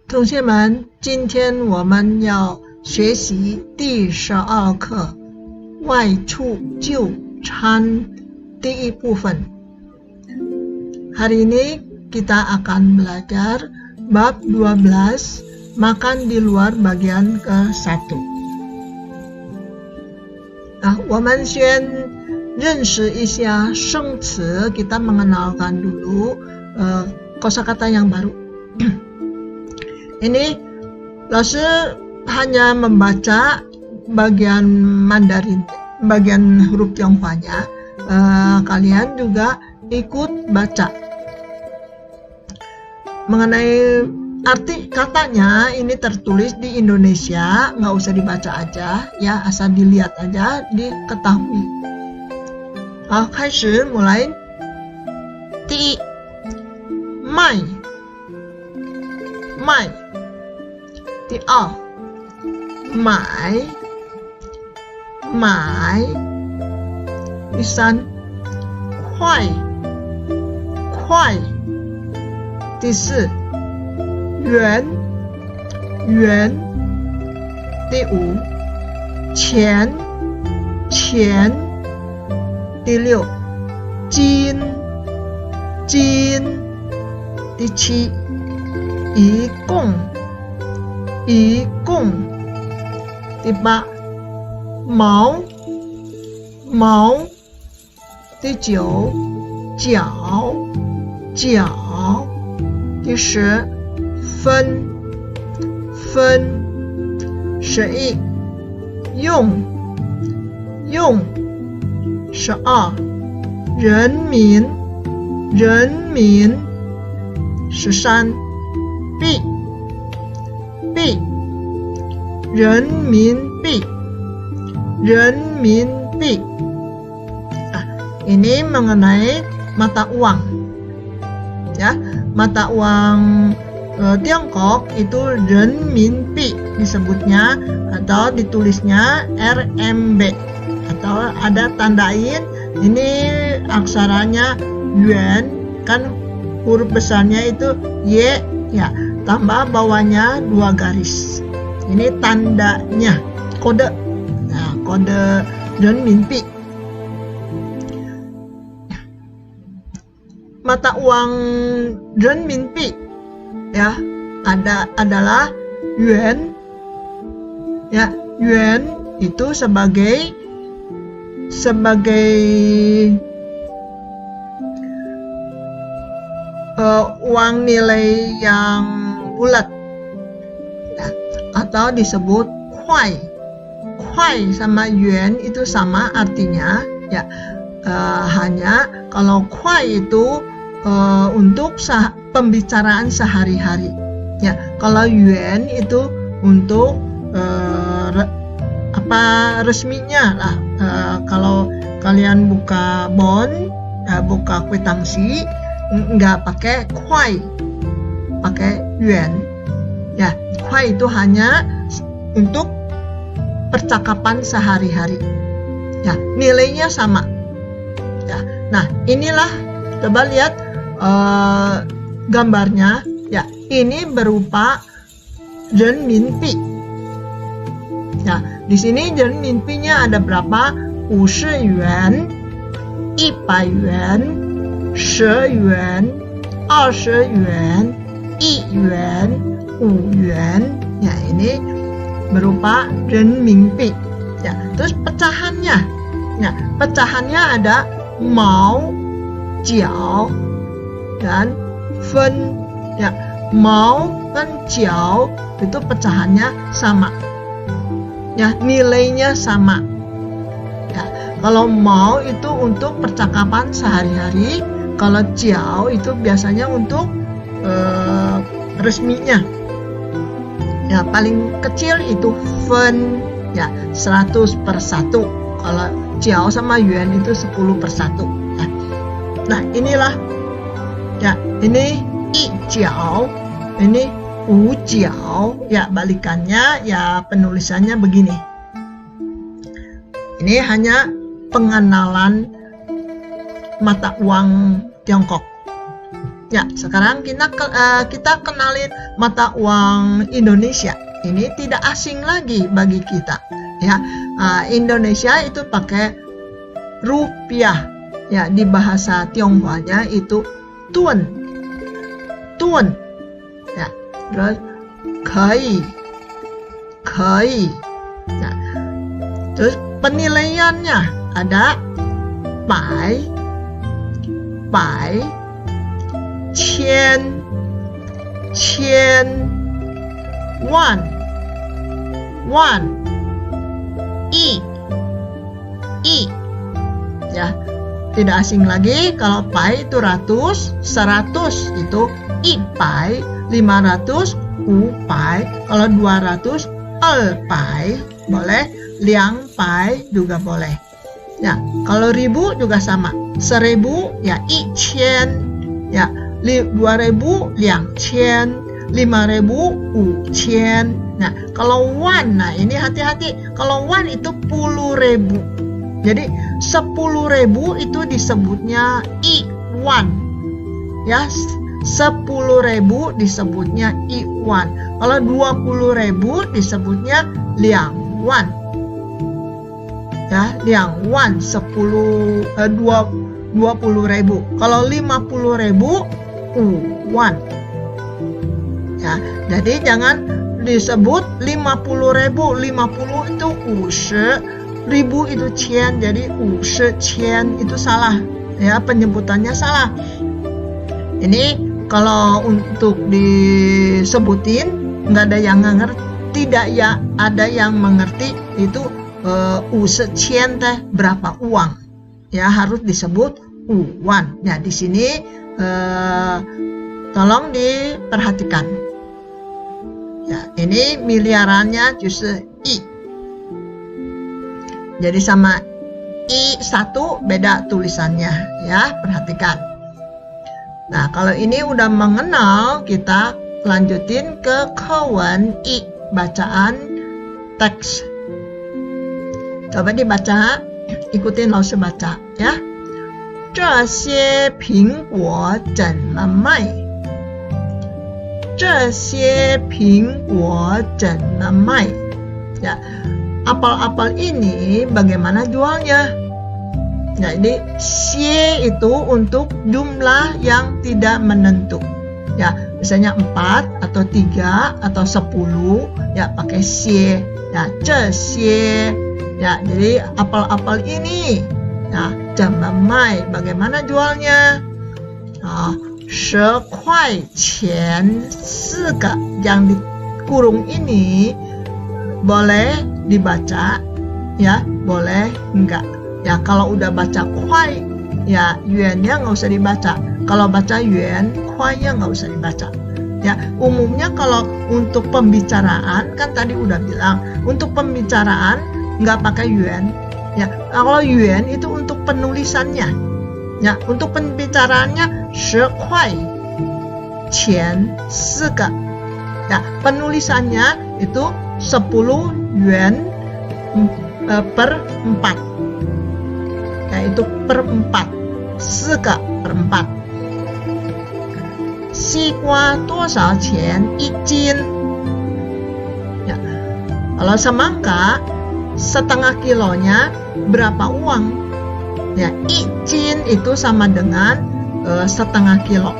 同学们，今天我们要学习第12课外出就餐第一部分. Hari ini kita akan belajar bab 12 makan di luar bagian ke-1. 我们先认识一下生词, kita mengenalkan dulu kosakata yang baru. Ini Laoshi hanya membaca bagian Mandarin, bagian huruf Tionghoanya. Kalian juga ikut baca. Mengenai arti katanya, ini tertulis di Indonesia, nggak usah dibaca aja, ya asal dilihat aja, diketahui. 开始 mulai. 第一，卖 第二，买 第三，快 第四，元第五，钱第六，金第七，一共第八，毛第九，角第十，分11，用12，人民13，币人民币. Ini mengenai mata uang, ya. Mata uang Tiongkok itu renminbi disebutnya atau ditulisnya RMB, atau ada tandain ini aksaranya yuan, kan huruf besarnya itu Y, ya, tambah bawahnya 2 garis. Ini tandanya, kode. Nah, kode renminbi. Mata uang renminbi, ya, adalah yuan. Ya, yuan itu sebagai uang nilai yang bulat, ya, atau disebut kuai sama yuan itu sama artinya, ya. Hanya kalau kuai itu untuk pembicaraan sehari-hari, ya. Kalau yuan itu untuk resminya lah. Kalau kalian buka bon, buka kwitansi, nggak pakai kuai, pakai yuan, ya. Kuai itu hanya untuk percakapan sehari-hari, ya, nilainya sama, ya. Nah, inilah, coba lihat gambarnya, ya. Ini berupa renminbi, ya. Di sini renminbi-nya ada berapa? 50 yuan, 100 yuan, 10 yuan, 20 yuan, 1 yuan, 5 yuan. Ya, ini berupa renminbi, ya. Terus pecahannya, ya, pecahannya ada mao, jiao, dan fen, ya. Mao dan jiao itu pecahannya sama, ya, nilainya sama, ya. Kalau mao itu untuk percakapan sehari-hari, kalau jiao itu biasanya untuk resminya, ya. Paling kecil itu fen, ya, 100/1. Kalau jiao sama yuan itu 10/1, ya. Nah, inilah, ya, ini i jiao, ini u jiao, ya, balikannya, ya, penulisannya begini. Ini hanya pengenalan mata uang Tiongkok. Ya, sekarang kita kenalin mata uang Indonesia. Ini tidak asing lagi bagi kita. Ya, Indonesia itu pakai rupiah. Ya, di bahasa Tionghoanya itu tuan. Ya, terus kei. Nah, terus penilaiannya ada bai, qian, wan, i. Ya, tidak asing lagi. Kalau pai itu ratus, 100 itu i pai, 500 u pai, kalau 200 el pai boleh, liang pai juga boleh. Ya, kalau ribu juga sama. 1000 ya i qian, ya 2000 liang qian, 5000 u qian. Nah, kalau wan, nah ini hati-hati. Kalau wan itu 10.000. Jadi 10.000 itu disebutnya i wan. Ya, 10.000 disebutnya i wan. Kalau 20.000 disebutnya liang wan. Ya, liang wan 20.000. Kalau 50.000 u wan. Ya, jadi jangan disebut 50.000. 50 itu 50, 1000 itu qian, jadi 50 qian itu salah. Ya, penyebutannya salah. Ini kalau untuk disebutin nggak ada yang ngerti, tidak ya ada yang mengerti itu 50 qian teh berapa uang. Ya, harus disebut uwan. Ya, di sini tolong diperhatikan. Ya, ini miliarannya justru i. Jadi sama i1 beda tulisannya, ya, perhatikan. Nah, kalau ini udah mengenal, kita lanjutin ke kewen i, bacaan teks. Coba dibaca, ikutin langsung baca, ya. 这些苹果怎么卖？这些苹果怎么卖？ Ya, apel-apel ini bagaimana jualnya? Jadi xie itu untuk jumlah yang tidak menentu. Ya, misalnya 4 atau 3 atau 10, ya pakai xie. Ya, 这些. Ya, jadi apel-apel ini. Ya, 怎么卖? Bagaimana jualnya? 10块钱4个. Yang di kurung ini boleh dibaca, ya, boleh enggak. Ya, kalau udah baca kuai, ya yuannya nggak usah dibaca. Kalau baca yuan, kuainya nggak usah dibaca. Ya, umumnya kalau untuk pembicaraan, kan tadi udah bilang, untuk pembicaraan nggak pakai yuan. Ya, kalau yuan itu untuk penulisannya. Ya, untuk pembicaraannya 10块钱4个. Ya, penulisannya itu 10 yuan per 4. Yaitu per 4, 4个per 4. 西瓜多少钱一斤? Ya, kalau semangka setengah kilonya berapa uang? Ya, ijin itu sama dengan setengah kilo.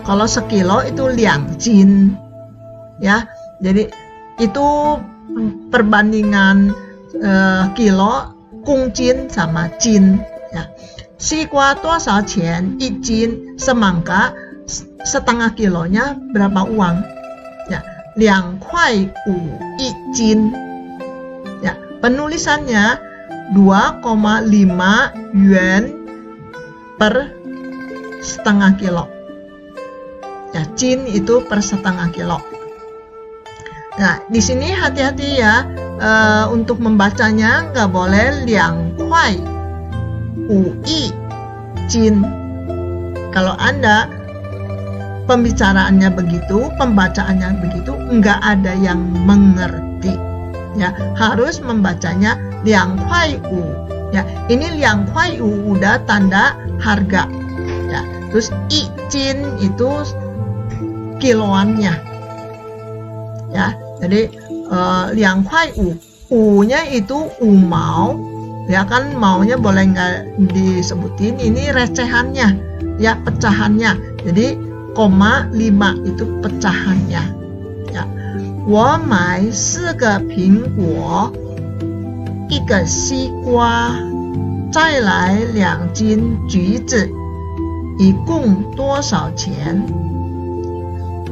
Kalau sekilo itu liang jin. Ya, jadi itu perbandingan kilo, kung jin sama jin. Ya, 西瓜多少钱一斤? Semangka setengah kilonya berapa uang? Ya, 2块5一斤. Ya, penulisannya 2,5 yuan per setengah kilo. Ya, jin itu per setengah kilo. Nah, di sini hati-hati ya, untuk membacanya nggak boleh 2块5一斤. Kalau Anda pembicaraannya begitu, pembacaannya begitu, nggak ada yang mengerti. Ya, harus membacanya 2块5. Ya, ini 2块5 udah tanda harga. Ya, terus i jin itu kiloannya. Ya, jadi 2块5, nya itu 5 毛, ya kan maunya boleh nggak disebutin, ini recehannya, ya pecahannya. Jadi 0,5 itu pecahannya. Ya, 我买4个苹果，1个西瓜，再来2斤橘子，一共多少钱？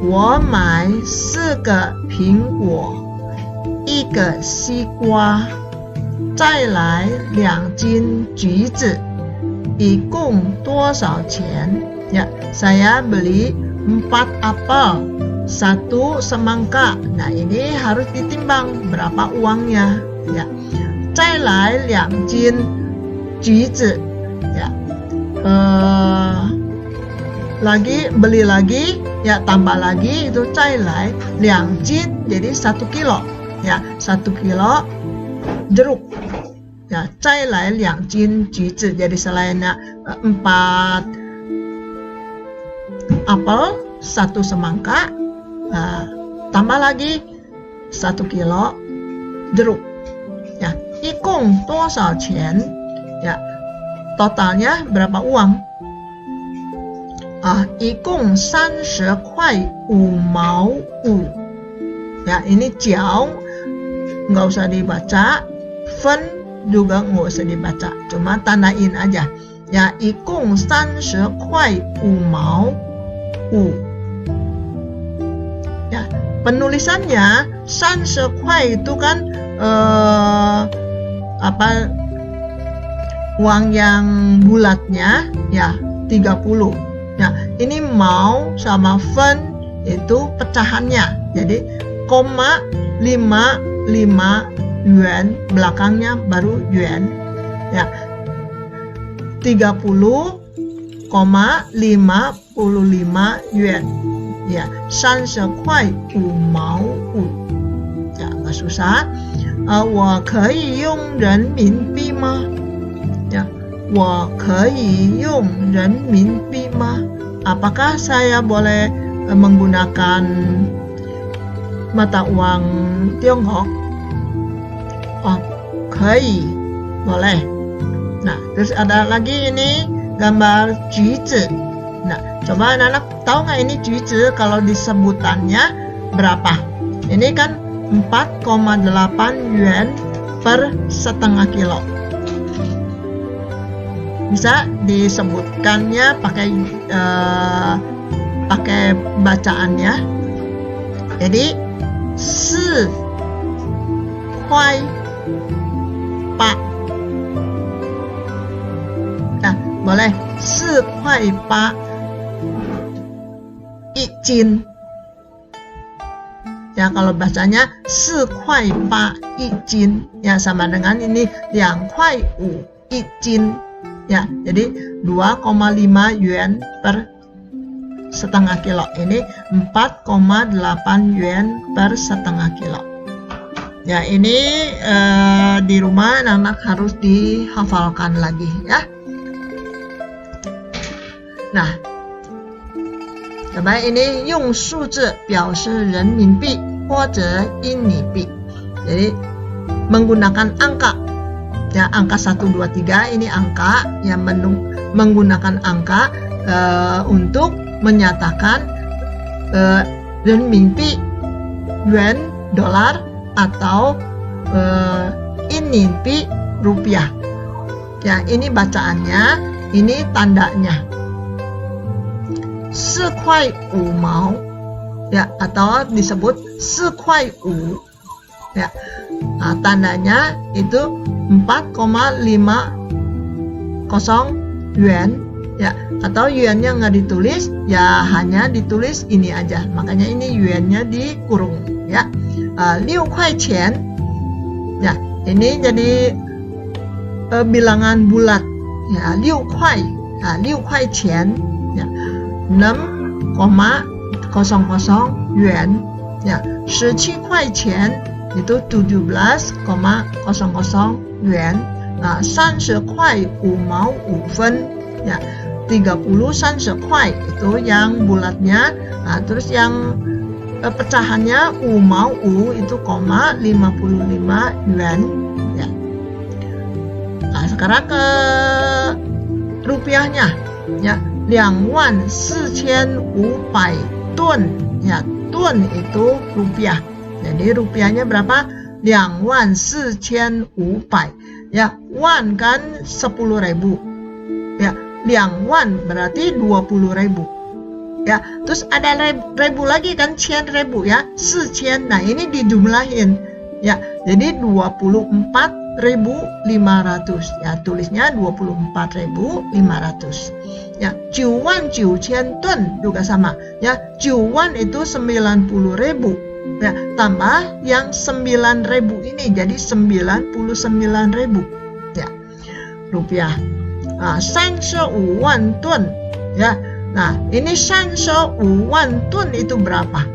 我买4个苹果，1个西瓜，再来2斤橘子，一共多少钱？ Ya, saya beli 4 apel, 1 semangka. Nah, ini harus ditimbang berapa uangnya. Ya, 再来2斤橘子. Ya, beli lagi, ya tambah lagi itu 再来2斤, jadi 1 kilo. Ya, 1 kilo jeruk. Ya, 再来2斤橘子, jadi selainnya 4 apel, 1 semangka, tambah lagi 1 kilo jeruk. Ya, 一共多少钱? Ya, totalnya berapa uang? 一共30块5毛5. Ya, ini jiao nggak usah dibaca, fen juga nggak usah dibaca, cuma tandain aja. Ya, 一共30块5毛5. Ya, penulisannya 30块 itu kan uang yang bulatnya ya 30. Nah, ini mau sama fen itu pecahannya. Jadi 0,55 yuan, belakangnya baru yuan. Ya, 30,55 yuan. Ya, 30块5毛5. Ya, nggak susah. 我可以用人民币吗? Ya, 我可以用人民币吗? Apakah saya boleh menggunakan mata uang Tiongkok? 可以, boleh. Nah, terus ada lagi ini gambar 橘子. Nah, coba anak-anak tahu nggak ini 橘子 kalau disebutannya berapa? Ini kan 4,8 yuan per setengah kilo. Bisa disebutkannya pakai bacaannya. Jadi 4块8. Nah, boleh 4块8一斤. Ya, kalau bacanya 4块8一斤, ya sama dengan ini 2块5一斤. Ya, jadi 2,5 yuan per setengah kilo. Ini 4,8 yuan per setengah kilo. Ya, ini di rumah anak-anak harus dihafalkan lagi ya. Nah, coba ini 用数字表示人民币或者印尼币. Jadi menggunakan angka. Ya, angka 1, 2, 3 ini angka yang menggunakan angka untuk menyatakan renminbi, yuan, dolar, atau inninbi, rupiah. Ya, ini bacaannya, ini tandanya. 4块5毛, ya, atau disebut 4块5. Ya, nah, tandanya itu 4,50 yuan, ya, atau yuannya nggak ditulis, ya hanya ditulis ini aja, makanya ini yuannya dikurung ya. 6块钱, ya, ini jadi bilangan bulat ya, 6块, 6块钱, ya, 6,00 yuan, ya, 17块钱itu 17,00 yuan. 30块5毛5分, ya, 30 kuai itu yang bulatnya. Nah, terus yang pecahannya 5毛5 itu 0,55 yuan ya. Nah, sekarang ke rupiahnya ya, 24,500 tun ya, tun itu rupiah. Jadi rupiahnya berapa? 24,500 ya. Wan kan 10.000 ya, 2wan berarti 20.000 ya. Terus ada ribu lagi kan, 1,000 ya, 4,000. Nah, ini dijumlahin ya, jadi 24.500 ya, tulisnya 24.500 ya. 9,900 tun juga sama ya, 9wan itu 90.000 ya, tambah yang 9.000 ini jadi 99.000 ya rupiah. Nah, 35,000 tun ya. Nah, ini 35,000 tun itu berapa?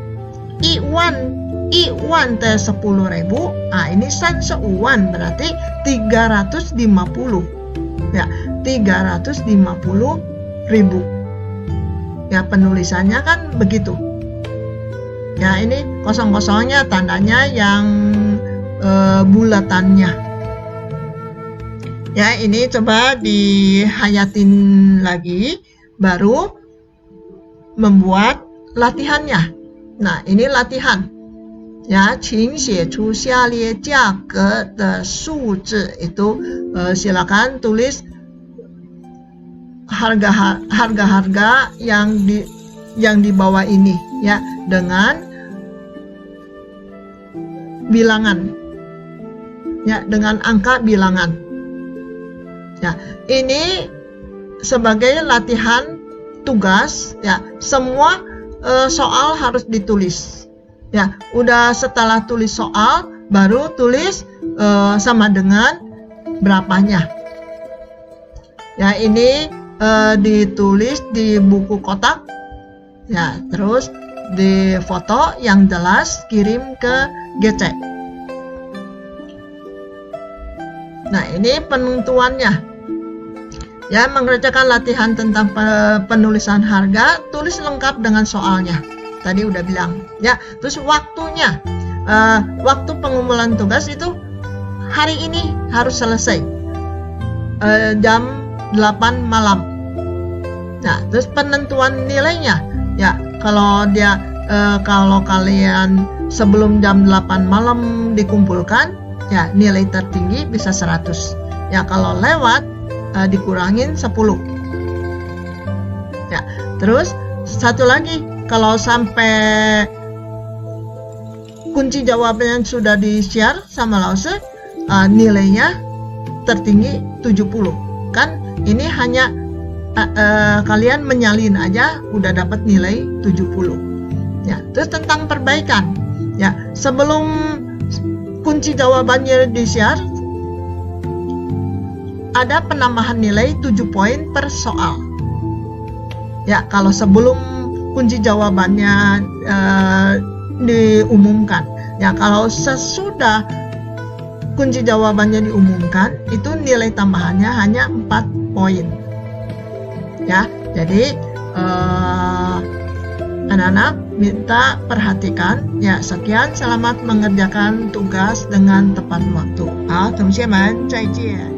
Iwan teh 10.000. Nah, ini 35,000 berarti 350 ya, 350.000 ya. Penulisannya kan begitu ya. Ini kosong-kosongnya tandanya yang bulatannya ya. Ini coba dihayatin lagi baru membuat latihannya. Nah, ini latihan ya. 请写出下列价格的数字 itu silakan tulis harga-harga yang di bawah ini ya, dengan bilangan ya, dengan angka bilangan ya. Ini sebagai latihan tugas ya. Semua soal harus ditulis ya. Udah setelah tulis soal baru tulis sama dengan berapanya ya. Ini ditulis di buku kotak ya, terus di foto yang jelas, kirim ke GC. Nah, ini penentuannya ya. Mengerjakan latihan tentang penulisan harga, tulis lengkap dengan soalnya. Tadi udah bilang ya. Terus waktunya, waktu pengumpulan tugas itu hari ini harus selesai jam 8 malam. Nah, terus penentuan nilainya ya, kalau kalian sebelum jam 8 malam dikumpulkan ya, nilai tertinggi bisa 100 ya. Kalau lewat dikurangin 10 ya. Terus satu lagi, kalau sampai kunci jawabannya sudah di-share sama Lause, nilainya tertinggi 70 kan. Ini hanya kalian menyalin aja udah dapat nilai 70 ya. Terus tentang perbaikan ya, sebelum kunci jawabannya di-share ada penambahan nilai 7 poin per soal ya, kalau sebelum kunci jawabannya diumumkan ya. Kalau sesudah kunci jawabannya diumumkan, itu nilai tambahannya hanya 4 poin ya. Jadi anak-anak minta perhatikan ya. Sekian, selamat mengerjakan tugas dengan tepat waktu. 好，同学们再见。